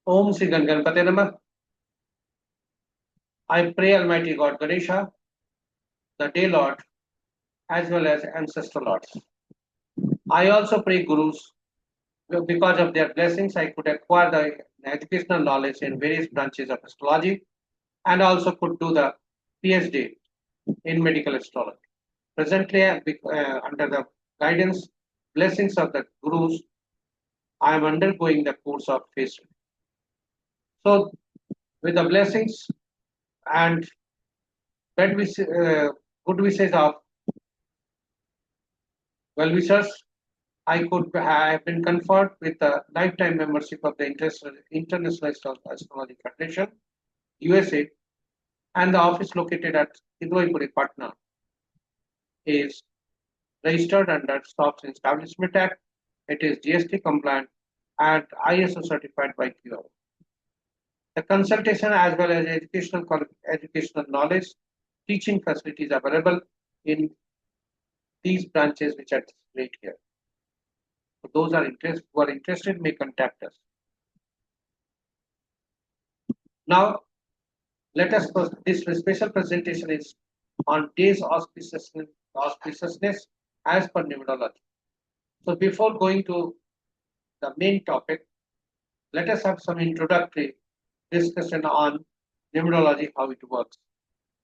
Om Sri Ganganpate Namah. I pray Almighty God Ganesha, the Day Lord, as well as Ancestor Lords. I also pray Gurus. Because of their blessings, I could acquire the educational knowledge in various branches of astrology and also could do the PhD in medical astrology. Presently, under the guidance, blessings of the Gurus, I am undergoing the course of phase 2. So, with the blessings and good wishes of well wishers, I could have been conferred with a lifetime membership of the International Astrology Federation, USA, and the office located at Hidroipuri, Patna is registered under SOX Establishment Act. It is GST compliant and ISO certified by QO. The consultation as well as educational knowledge, teaching facilities available in these branches which are displayed here. So those who are interested may contact us. Now, let us this special presentation is on days auspiciousness as per numerology. So before going to the main topic, let us have some introductory discussion on numerology, how it works.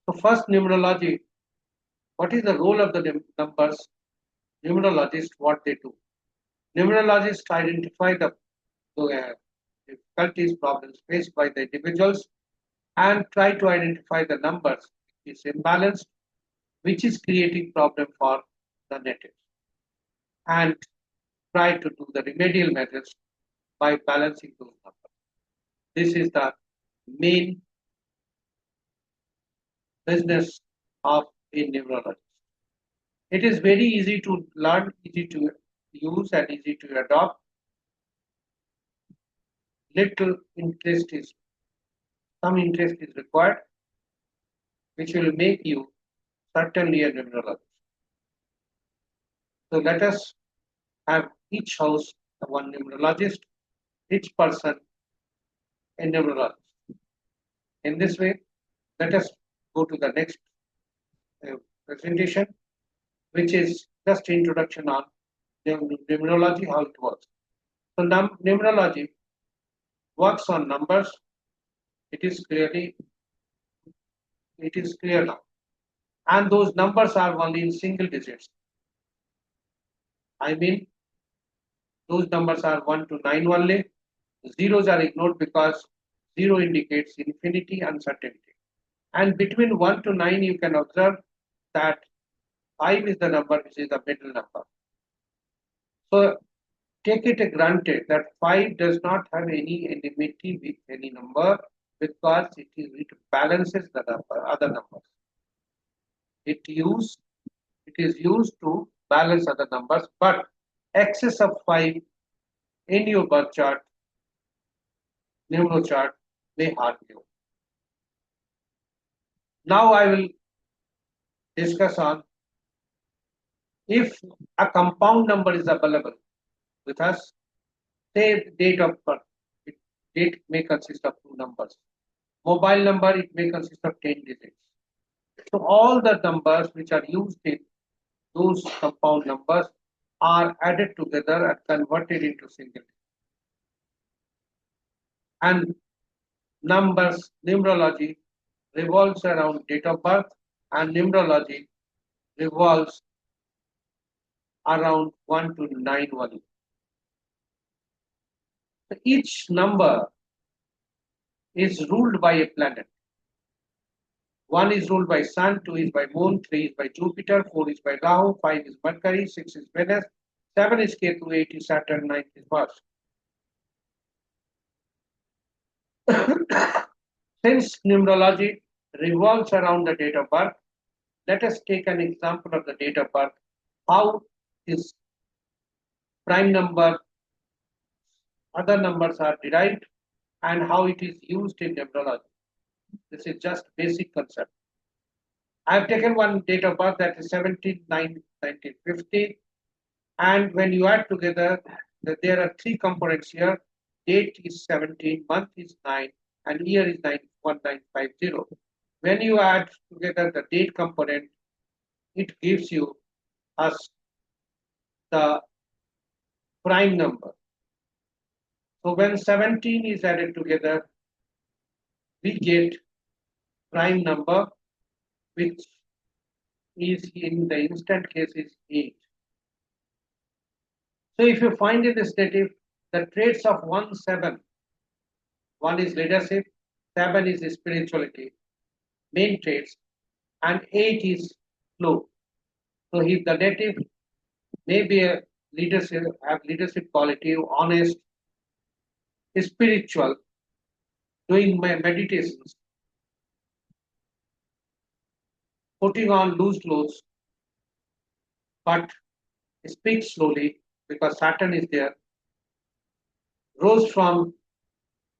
So first, numerology. What is the role of the numbers? Numerologists, what they do. Numerologists identify the difficulties, problems faced by the individuals and try to identify the numbers which is imbalanced, which is creating problem for the natives, and try to do the remedial measures by balancing those numbers. This is the main business of a neurologist. It is very easy to learn, easy to use, and easy to adopt. Some interest is required, which will make you certainly a numerologist. So let us have each house one numerologist, each person a numerologist. In this way, let us go to the next presentation, which is just introduction on numerology, how it works. So numerology works on numbers. It is clear now. And those numbers are only in single digits. I mean, those numbers are 1 to 9 only. Zeros are ignored because 0 indicates infinity, uncertainty. And between 1 to 9, you can observe that 5 is the number which is the middle number. So take it granted that 5 does not have any enmity with any number because it balances the other numbers. It is used to balance other numbers, but excess of 5 in your birth chart, neuro chart, may harm you. Now I will discuss on if a compound number is available with us, say date of birth. Date may consist of 2 numbers. Mobile number, it may consist of 10 digits. So all the numbers which are used in those compound numbers are added together and converted into single. And numerology revolves around date of birth, and numerology revolves around 1 to 9 only. So each number is ruled by a planet. 1 is ruled by Sun, 2 is by Moon, 3 is by Jupiter, 4 is by Rahu, 5 is Mercury, 6 is Venus, 7 is Ketu, 8 is Saturn, 9 is Mars. Since numerology revolves around the date of birth, let us take an example of the date of birth, how is prime number, other numbers are derived, and how it is used in numerology. This is just basic concept. I have taken one date of birth that is 17/9/1950, and when you add together, there are 3 components here. date is 17, month is 9, and year is 1950. When you add together the date component, it gives you us the prime number. So when 17 is added together, we get prime number, which is in the instant case is 8. So if you find in this native, the traits of 1, 7, 1 is leadership, 7 is spirituality, main traits, and 8 is flow. So if the native may be a leadership, have leadership quality, honest, spiritual, doing meditations, putting on loose clothes, but speak slowly because Saturn is there, rose from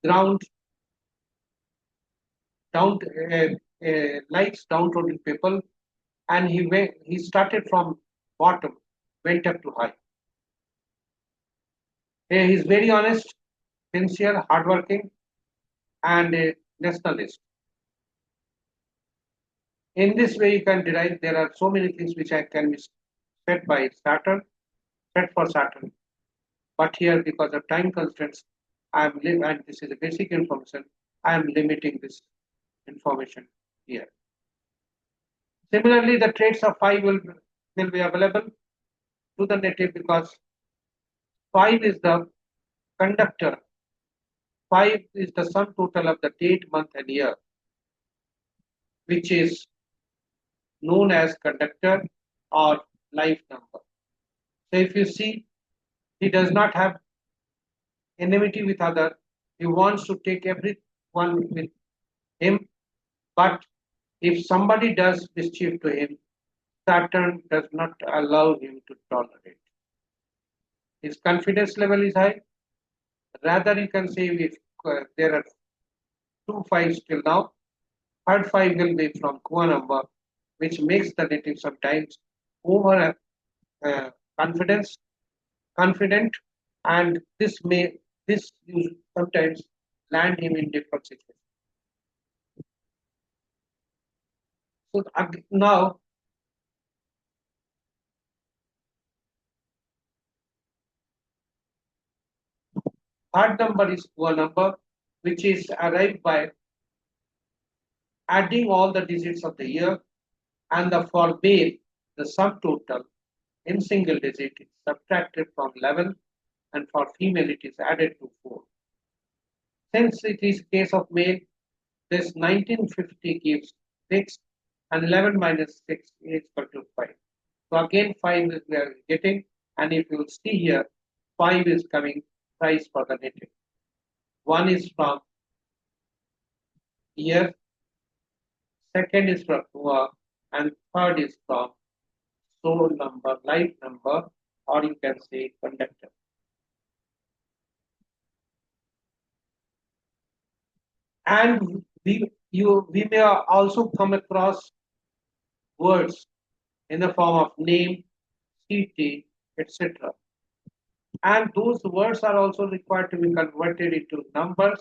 ground down, likes downtrodden people, and he started from bottom, went up to high. He's very honest, sincere, hardworking, and a nationalist. In this way, you can derive there are so many things which I can be set by Saturn, set for Saturn. But here, because of time constraints, and this is a basic information, I am limiting this information here. Similarly, the traits of 5 will be available to the native because 5 is the conductor. 5 is the sum total of the date, month, and year, which is known as conductor or life number. So if you see, he does not have enmity with other. He wants to take everyone with him, but if somebody does mischief to him, Saturn does not allow him to tolerate. His confidence level is high. Rather, you can say if there are 2 5s till now, third 5 will be from Kua number, which makes the native sometimes over confidence, confident, and this sometimes land him in different situations. So now third number is Kua number, which is arrived by adding all the digits of the year, and for male, the sum total in single digit is subtracted from 11, and for female it is added to 4. Since it is case of male, this 1950 gives 6, and 11 minus 6 is equal to 5. So again 5 is we are getting, and if you see here, 5 is coming price for the native. 1 is from year, second is from Kua, and third is from soul number, life number, or you can say conductor. And we may also come across words in the form of name, city, etc. And those words are also required to be converted into numbers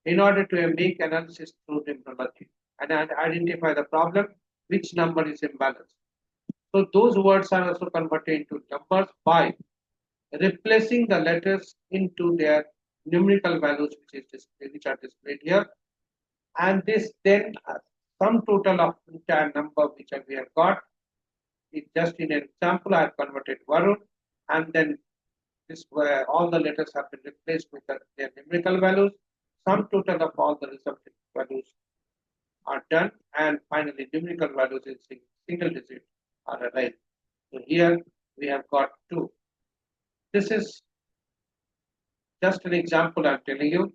in order to make analysis through numerology and identify the problem, which number is imbalanced. So those words are also converted into numbers by replacing the letters into their numerical values, which are displayed here. And this then sum total of entire number which we have got is just in an example. I have converted Varun, and then this all the letters have been replaced with their numerical values. Sum total of all the resulting values are done, and finally numerical values in single digit are arrived. So here we have got 2. This is just an example I'm telling you.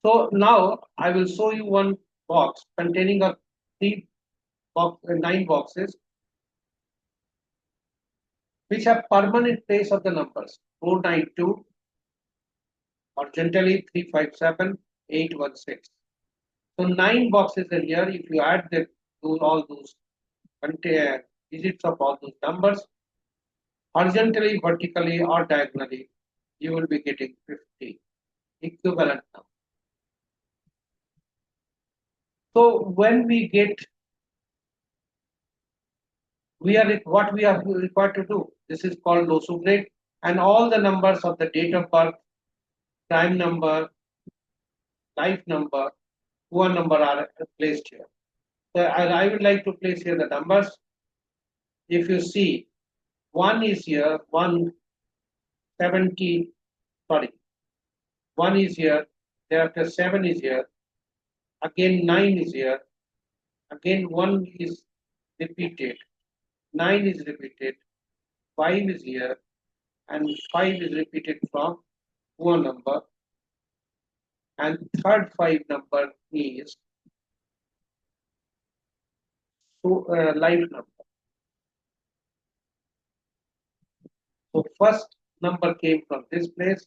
So now I will show you one box containing a 9 boxes which have permanent place of the numbers 492, horizontally 357, 816. So 9 boxes are here. If you add all those digits of all those numbers, horizontally, vertically, or diagonally, you will be getting 50 equivalent number. So when we get, what we are required to do. This is called losu grade, and all the numbers of the date of birth, prime number, life number, poor number are placed here. So I would like to place here the numbers. If you see, 1 is here, 170, sorry, 1 is here, thereafter 7 is here, again 9 is here, again 1 is repeated, 9 is repeated, 5 is here, and 5 is repeated from poor number, and third 5 number is life number. So first number came from this place,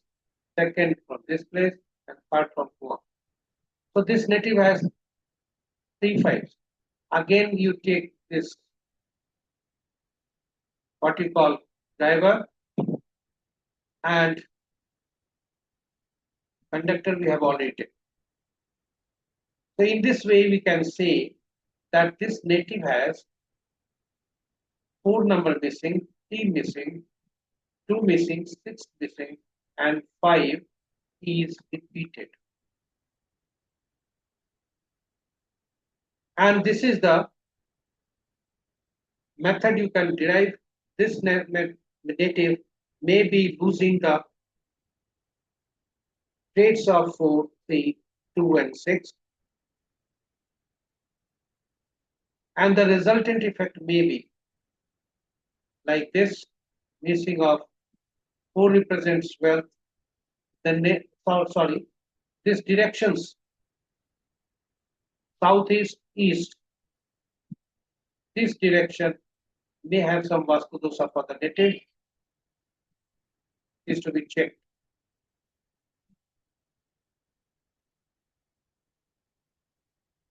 second from this place, and third from poor. So this native has 3 5s. Again, you take this, what you call driver, and conductor we have already taken. So in this way, we can say that this native has 4 number missing, 3 missing, 2 missing, 6 missing, and 5 is repeated. And this is the method you can derive. This native may be losing the traits of 4, 3, 2, and 6. And the resultant effect may be like this. Missing of 4 represents wealth. This directions, southeast, east. This direction may have some Vastu dosha for the native. Is to be checked.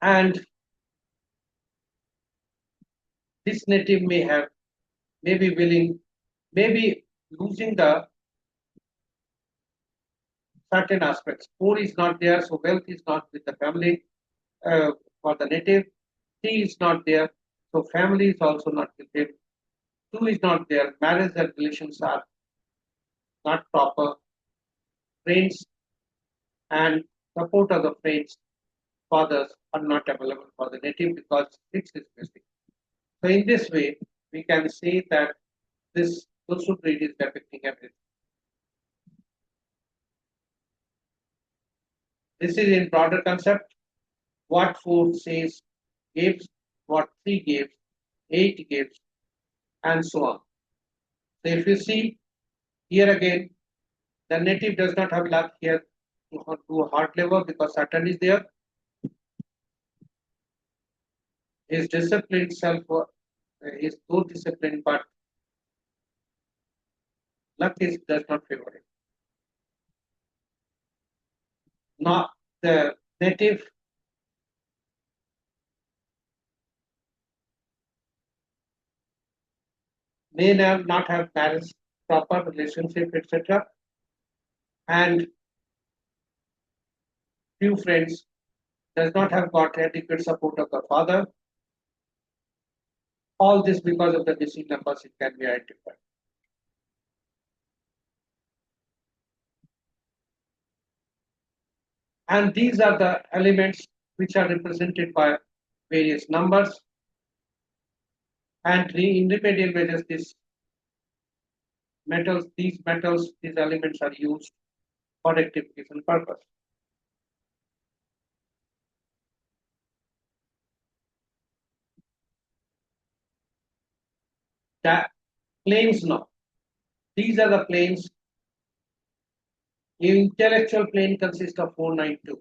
And this native may be willing, maybe losing the certain aspects. 4 is not there, so wealth is not with the family for the native. 3 is not there, so family is also not with him. 2 is not there, marriage and relations are not proper. Friends and support of the friends, fathers are not available for the native because 6 is missing. So in this way, we can say that this Dosu breed is depicting everything. This is in broader concept. What 4 says gives, what 3 gives, 8 gives, and so on. So if you see here again, the native does not have luck here to do a hard labor because Saturn is there. His disciplined self is so disciplined, but luck does not favor him. Not the native may not have marriage, proper relationship, etc. And few friends, does not have got adequate support of the father. All this because of the missing numbers, it can be identified. And these are the elements which are represented by various numbers. And in remedial measures, these elements are used for rectification purpose. That planes now. These are the planes. Intellectual plane consists of 492.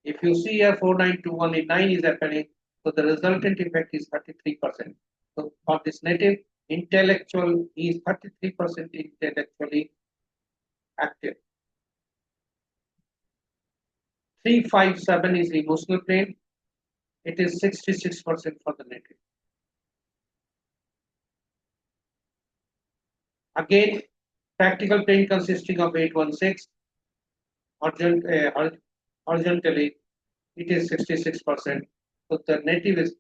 If you see here 492, only 9 is happening, so the resultant effect is 33%. So for this native, intellectual is 33% intellectually active. 357 is emotional plane. It is 66% for the native. Again, practical plane consisting of 816. Horizontally, it is 66%. So the native is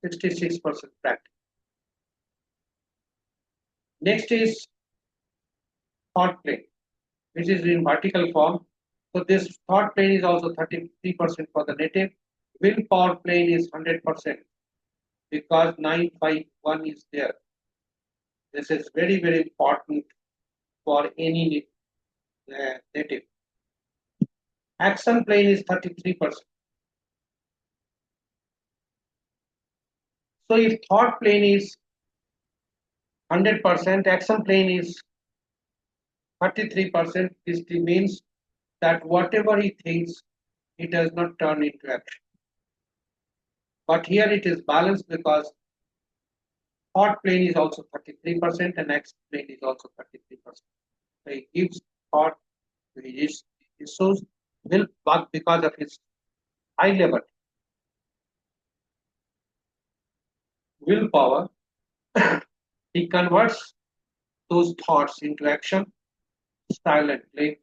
66% practical. Next is thought plane, which is in vertical form. So this thought plane is also 33% for the native. Willpower plane is 100% because 951 is there. This is very, very important for any native. Action plane is 33%. So if thought plane is 100%, action plane is 33%. This means that whatever he thinks, he does not turn into action. But here it is balanced because thought plane is also 33% and action plane is also 33%. So he gives thought to his issues will work because of his high level willpower. He converts those thoughts into action silently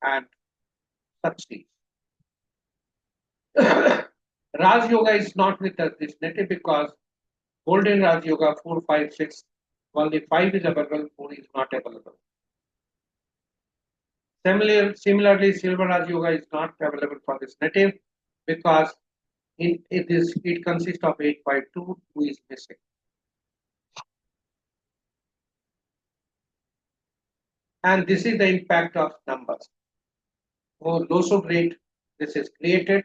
and succeeds. Raj Yoga is not with us this native because Golden Raj Yoga 4, 5, 6, only 5 is available, 4 is not available. Similarly, Silver Raj Yoga is not available for this native because it consists of 8 by 2, 2 is missing. And this is the impact of numbers. For low rate, this is created.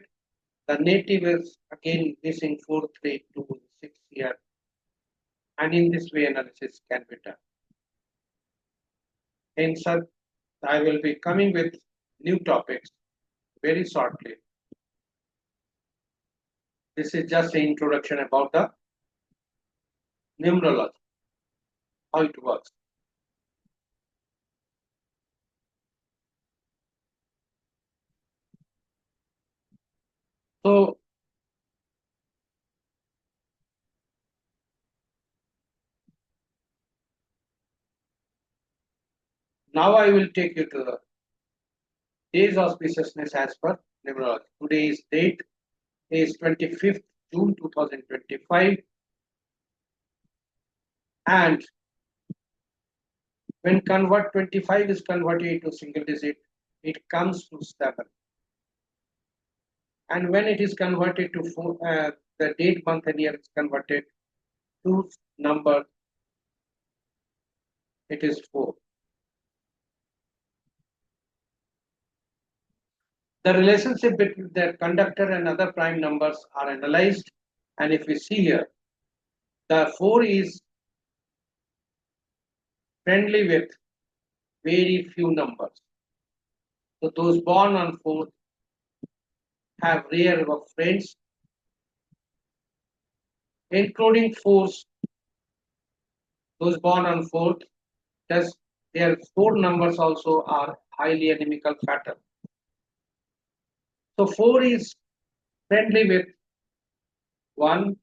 The native is again missing 4, 3, 2, 6 here. And in this way, analysis can be done. Hence, I will be coming with new topics very shortly. This is just an introduction about the numerology, how it works. So, now I will take you to the days auspiciousness as per numerology. Today's date is 25th June 2025. And when 25 is converted into single digit, it comes to 7. And when it is converted to 4, the date, month, and year is converted to number, it is 4. The relationship between the conductor and other prime numbers are analyzed. And if we see here, the 4 is friendly with very few numbers. So those born on 4th have rare of friends, including 4s. Those born on 4th, thus their 4 numbers also are highly inimical pattern. So 4 is friendly with 1.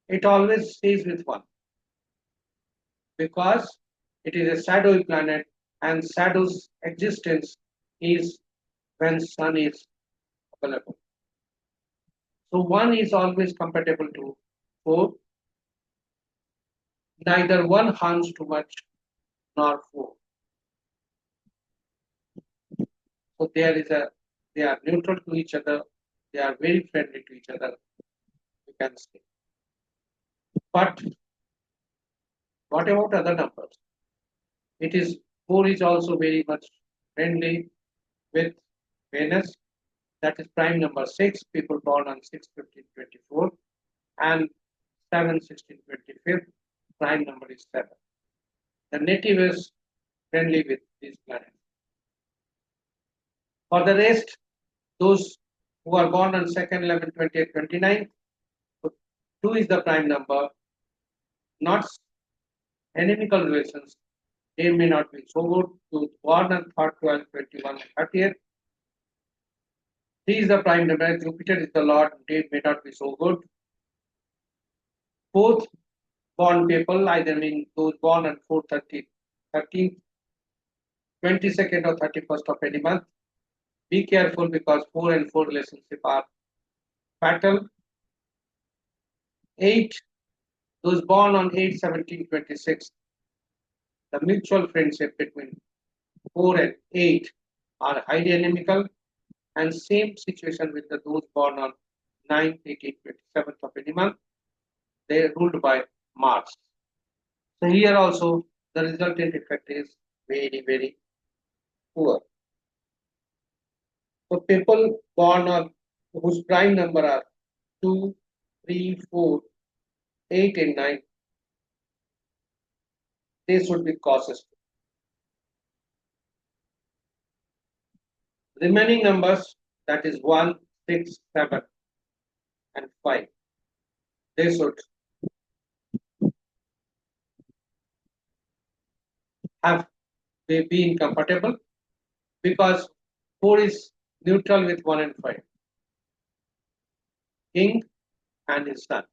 It always stays with 1 because it is a shadowy planet and shadow's existence is when sun is available. So 1 is always compatible to 4. Neither 1 harms too much nor 4. So they are neutral to each other. They are very friendly to each other. You can say. But what about other numbers? It is 4 is also very much friendly with Venus. That is prime number 6. People born on 6, 15, 24, and 7, 16, 25. Prime number is 7. The native is friendly with these planets. For the rest, those who are born on 2nd, 11, 28, 29, so 2 is the prime number, not inimical relations. They may not be so good. To born on 3rd, 12, 21, and 30th. 3 is the prime number. Jupiter is the Lord. They may not be so good. 4th born people, either mean those born on 4:30, 13th, 22nd or 31st of any month. Be careful because 4 and 4 relationship are fatal. 8, those born on 8, 17, 26, the mutual friendship between 4 and 8 are highly inimical, and same situation with those born on 9, 18, 27th of any month. They are ruled by Mars. So here also the resultant effect is very, very poor. So people born on whose prime number are 2, 3, 4, 8, and 9, they should be cautious. Remaining numbers, that is 1, 6, 7, and 5, they should have they been compatible because 4 is neutral with 1 and 5, king and his son.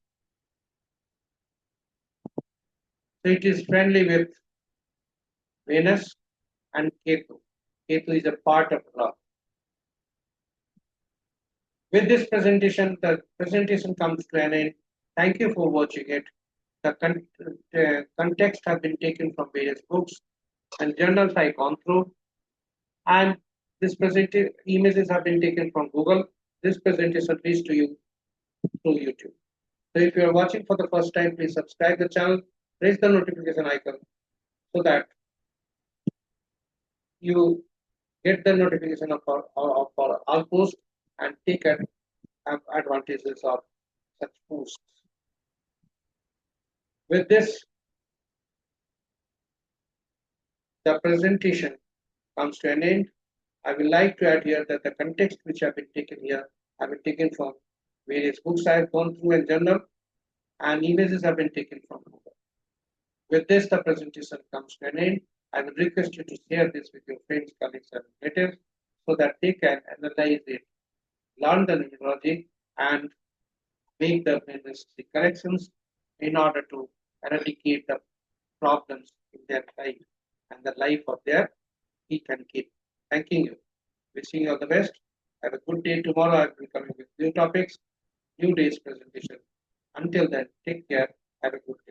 So it is friendly with Venus and Ketu. Ketu is a part of love. With this presentation, the presentation comes to an end. Thank you for watching it. The context have been taken from various books and journals I gone through, and this presented images have been taken from Google. This presentation reaches to you through YouTube. So if you are watching for the first time, please subscribe the channel, press the notification icon so that you get the notification of our post and take advantages of such posts. With this, the presentation comes to an end. I would like to add here that the context which have been taken here have been taken from various books I have gone through and journal, and images have been taken from Google. With this, the presentation comes to an end. I will request you to share this with your friends, colleagues, and relatives so that they can analyze it, learn the numerology, and make the necessary corrections in order to eradicate the problems in their life and the life of their kith and kin. Thanking you. Wishing you all the best. Have a good day. Tomorrow I will be coming with new topics, new day's presentation. Until then, take care. Have a good day.